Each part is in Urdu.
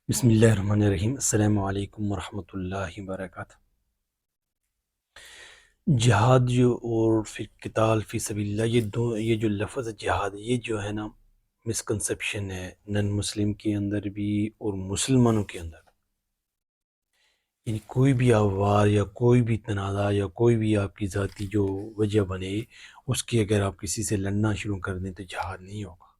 بسم اللہ الرحمن الرحیم۔ السلام علیکم ورحمۃ اللہ وبرکاتہ۔ جہاد اور پھر قتال فی سبیل اللہ، یہ جو لفظ جہاد، یہ جو ہے نا مسکنسیپشن ہے نن مسلم کے اندر بھی اور مسلمانوں کے اندر۔ یعنی کوئی بھی آپ وار یا کوئی بھی تنازع یا کوئی بھی آپ کی ذاتی جو وجہ بنے، اس کی اگر آپ کسی سے لڑنا شروع کر دیں تو جہاد نہیں ہوگا۔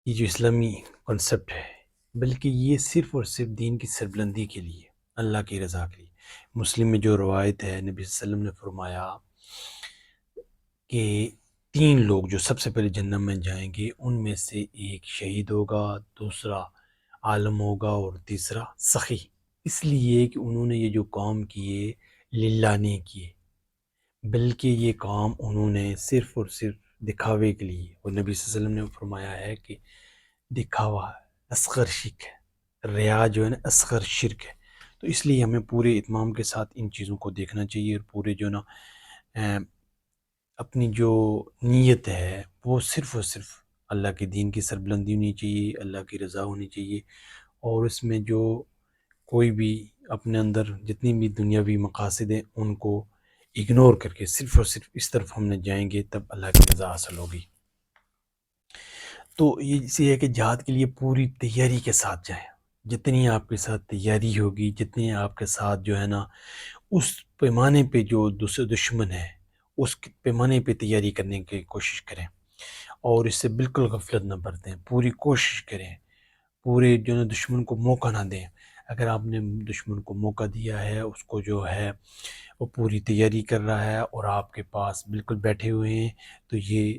یہ جو اسلامی کنسپٹ ہے، بلکہ یہ صرف اور صرف دین کی سربلندی کے لیے، اللہ کی رضا کے لیے۔ مسلم میں جو روایت ہے، نبی صلی اللہ علیہ وسلم نے فرمایا کہ 3 لوگ جو سب سے پہلے جنت میں جائیں گے، ان میں سے ایک شہید ہوگا، دوسرا عالم ہوگا اور تیسرا سخی۔ اس لیے کہ انہوں نے یہ جو کام کیے للہ نہیں کیے، بلکہ یہ کام انہوں نے صرف اور صرف دکھاوے کے لیے۔ اور نبی صلی اللہ علیہ وسلم نے فرمایا ہے کہ دکھاوا اصغر شرک ہے، ریا جو ہے نا اصغر شرک ہے۔ تو اس لیے ہمیں پورے اتمام کے ساتھ ان چیزوں کو دیکھنا چاہیے، اور پورے جو نا اپنی جو نیت ہے وہ صرف اور صرف اللہ کے دین کی سربلندی ہونی چاہیے، اللہ کی رضا ہونی چاہیے۔ اور اس میں جو کوئی بھی اپنے اندر جتنی بھی دنیاوی مقاصد ہیں ان کو اگنور کر کے صرف اور صرف اس طرف ہم نے جائیں گے، تب اللہ کی رضا حاصل ہوگی۔ تو یہ اس لیے ہے کہ جہاد کے لیے پوری تیاری کے ساتھ جائیں۔ جتنی آپ کے ساتھ تیاری ہوگی، جتنی آپ کے ساتھ جو ہے نا اس پیمانے پہ جو دوسرے دشمن ہے، اس پیمانے پہ تیاری کرنے کی کوشش کریں، اور اس سے بالکل غفلت نہ برتیں، پوری کوشش کریں، پورے جو ہے دشمن کو موقع نہ دیں۔ اگر آپ نے دشمن کو موقع دیا ہے، اس کو جو ہے وہ پوری تیاری کر رہا ہے اور آپ کے پاس بالکل بیٹھے ہوئے ہیں، تو یہ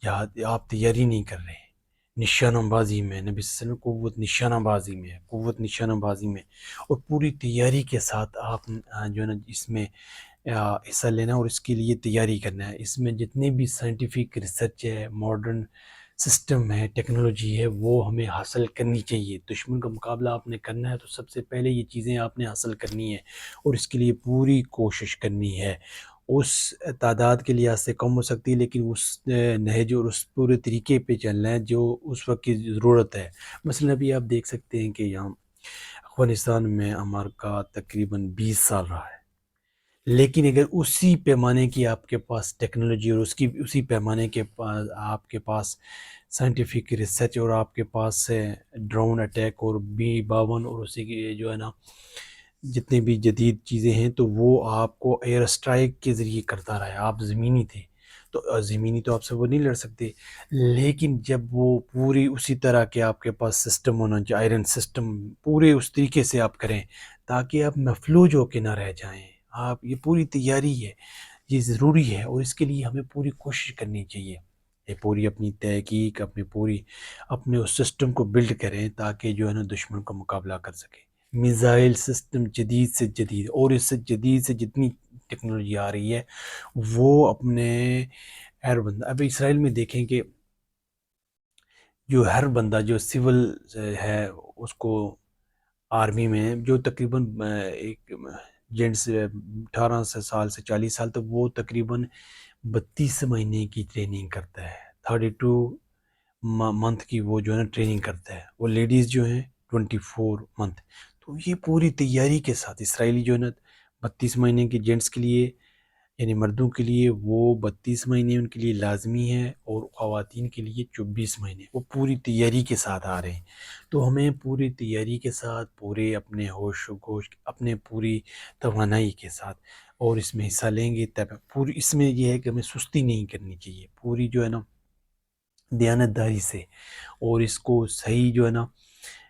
جہاد آپ تیاری نہیں کر رہے ہیں، نشانہ بازی میں۔ نبی صلی اللہ علیہ وسلم قوت نشانہ بازی میں ہے، قوت نشانہ بازی میں، اور پوری تیاری کے ساتھ آپ جو ہے نا اس میں حصہ لینا اور اس کے لیے تیاری کرنا ہے۔ اس میں جتنے بھی سائنٹیفک ریسرچ ہے، ماڈرن سسٹم ہے، ٹیکنالوجی ہے، وہ ہمیں حاصل کرنی چاہیے۔ دشمن کا مقابلہ آپ نے کرنا ہے تو سب سے پہلے یہ چیزیں آپ نے حاصل کرنی ہے، اور اس کے لیے پوری کوشش کرنی ہے۔ اس تعداد کے لحاظ سے کم ہو سکتی ہے، لیکن اس نہج اور اس پورے طریقے پہ چلنا ہے جو اس وقت کی ضرورت ہے۔ مثلا ابھی آپ دیکھ سکتے ہیں کہ یہاں افغانستان میں عمر کا تقریباً 20 سال رہا ہے، لیکن اگر اسی پیمانے کی آپ کے پاس ٹیکنالوجی اور اسی پیمانے کے پاس آپ کے پاس سائنٹیفک ریسرچ اور آپ کے پاس ڈرون اٹیک اور B-52 اور اسی کی جو ہے نا جتنے بھی جدید چیزیں ہیں، تو وہ آپ کو ایئر اسٹرائک کے ذریعے کرتا رہا ہے۔ آپ زمینی تھے تو زمینی تو آپ سے وہ نہیں لڑ سکتے، لیکن جب وہ پوری اسی طرح کے آپ کے پاس سسٹم ہونا چاہیے، آئرن سسٹم پورے اس طریقے سے آپ کریں تاکہ آپ مفلوج ہو کے نہ رہ جائیں۔ آپ یہ پوری تیاری ہے، یہ ضروری ہے، اور اس کے لیے ہمیں پوری کوشش کرنی چاہیے۔ یہ پوری اپنی تحقیق، اپنے اس سسٹم کو بلڈ کریں تاکہ جو ہے نا دشمن کا مقابلہ کر سکیں۔ میزائل سسٹم جدید سے جدید، اور اس سے جدید سے جتنی ٹیکنالوجی آ رہی ہے وہ اپنے ہر بندہ، اب اسرائیل میں دیکھیں کہ جو ہر بندہ جو سول ہے اس کو آرمی میں جو تقریباً ایک جینٹس 18 سال سے 40 سال تک، وہ تقریباً 32 مہینے کی ٹریننگ کرتا ہے، 32 منتھ کی وہ جو ہے نا ٹریننگ کرتا ہے، وہ لیڈیز جو ہیں 24 منتھ۔ تو یہ پوری تیاری کے ساتھ اسرائیلی جو ہے نا 32 مہینے کی جینٹس کے لیے، یعنی مردوں کے لیے وہ 32 مہینے ان کے لیے لازمی ہے، اور خواتین کے لیے 24 مہینے، وہ پوری تیاری کے ساتھ آ رہے ہیں۔ تو ہمیں پوری تیاری کے ساتھ، پورے اپنے ہوش و گوش، اپنے پوری توانائی کے ساتھ اور اس میں حصہ لیں گے، تب پوری اس میں یہ ہے کہ ہمیں سستی نہیں کرنی چاہیے، پوری جو ہے نا دیانتداری سے، اور اس کو صحیح جو ہے نا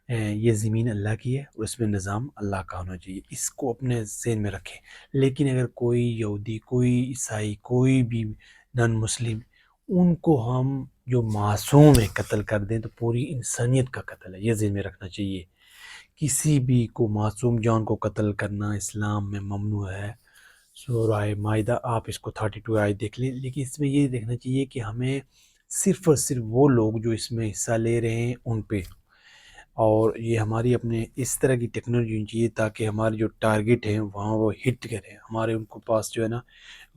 یہ زمین اللہ کی ہے اور اس میں نظام اللہ کا ہونا چاہیے، اس کو اپنے ذہن میں رکھیں۔ لیکن اگر کوئی یہودی، کوئی عیسائی، کوئی بھی نان مسلم، ان کو ہم جو معصوم ہے قتل کر دیں تو پوری انسانیت کا قتل ہے، یہ ذہن میں رکھنا چاہیے۔ کسی بھی کو معصوم جان کو قتل کرنا اسلام میں ممنوع ہے۔ سورہ مائدہ آپ اس کو 32 آیت دیکھ لیں، لیکن اس میں یہ دیکھنا چاہیے کہ ہمیں صرف اور صرف وہ لوگ جو اس میں حصہ لے رہے ہیں ان پہ، اور یہ ہماری اپنے اس طرح کی ٹیکنالوجی ہونی چاہیے تاکہ ہمارے جو ٹارگٹ ہیں وہاں وہ ہٹ کریں۔ ہمارے ان کو پاس جو ہے نا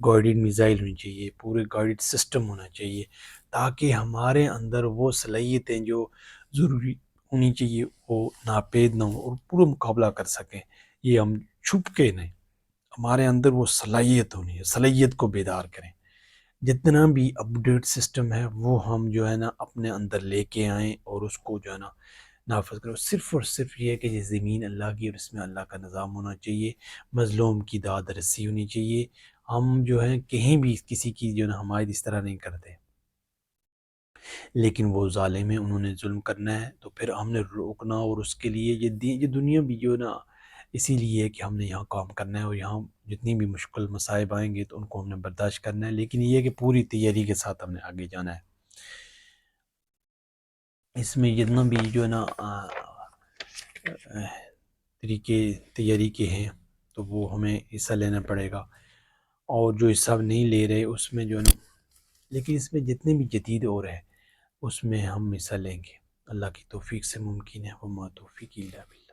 گائیڈڈ میزائل ہونی چاہیے، پورے گائیڈڈ سسٹم ہونا چاہیے، تاکہ ہمارے اندر وہ صلاحیتیں جو ضروری ہونی چاہیے وہ ناپید نہ ہو اور پورا مقابلہ کر سکیں. یہ ہم چھپ کے نہیں، ہمارے اندر وہ صلاحیت ہونی ہے، صلاحیت کو بیدار کریں. جتنا بھی اپڈیٹ سسٹم ہے وہ ہم جو ہے نا اپنے اندر لے کے آئیں اور اس کو جو ہے نا نافذ کرو. صرف اور صرف یہ ہے کہ یہ زمین اللہ کی اور اس میں اللہ کا نظام ہونا چاہیے، مظلوم کی داد رسی ہونی چاہیے. ہم جو ہیں کہیں بھی کسی کی جو ہے نا حمایت اس طرح نہیں کرتے، لیکن وہ ظالم ہیں، انہوں نے ظلم کرنا ہے تو پھر ہم نے روکنا. اور اس کے لیے یہ دنیا بھی جو ہے نا اسی لیے ہے کہ ہم نے یہاں کام کرنا ہے اور یہاں جتنی بھی مشکل مصائب آئیں گے تو ان کو ہم نے برداشت کرنا ہے، لیکن یہ ہے کہ پوری تیاری کے ساتھ ہم نے آگے جانا ہے. اس میں جتنا بھی جو ہے نا طریقے تیاری کے ہیں تو وہ ہمیں حصہ لینا پڑے گا، اور جو حصہ نہیں لے رہے اس میں جو ہے نا، لیکن اس میں جتنے بھی جدید اور ہے اس میں ہم حصہ لیں گے. اللہ کی توفیق سے ممکن ہے. وما توفیق الا باللہ.